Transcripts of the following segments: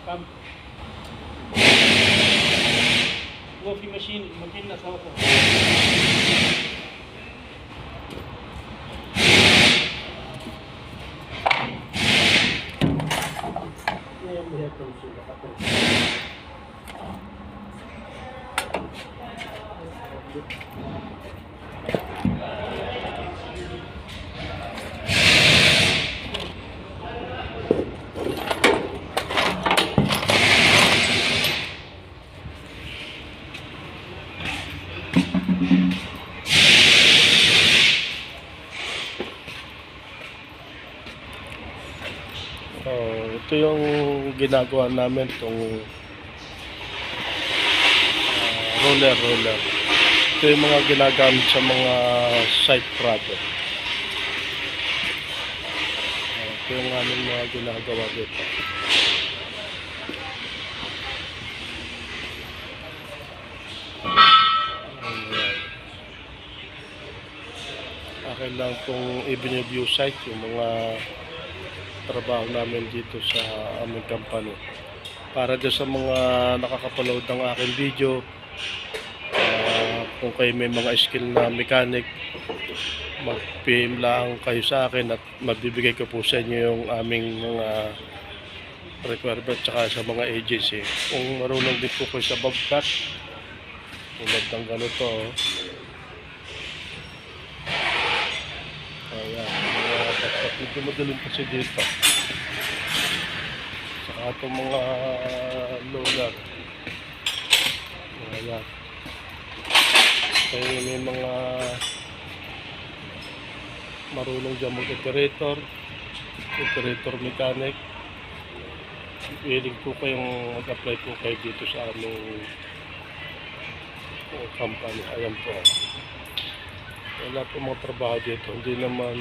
pump. Coffee machine na sa ako. Yan lihat ng sulat ako. Ito yung ginagawa namin, itong roller. Ito yung mga ginagamit sa mga site project. Ito yung aming mga ginagawa dito. Akin lang itong i-view site, yung mga trabaho namin dito sa aming company. Para dyan sa mga nakakapanood ng aking video, kung kayo may mga skill na mechanic, mag-PM lang kayo sa akin at magbibigay ko po sa inyo yung aming mga requirement tsaka sa mga agency. Kung marunong din po kayo sa bobcat, tulad ng ganito, ayan, ito madaling kasi dito. Saka itong mga loader, ayan. Kaya may mga marunong dyan mag-operator mechanic, willing po kayong mag-apply po kayo dito sa aming company. Ayan po, wala po mga trabaho dito, hindi naman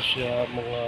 siya mga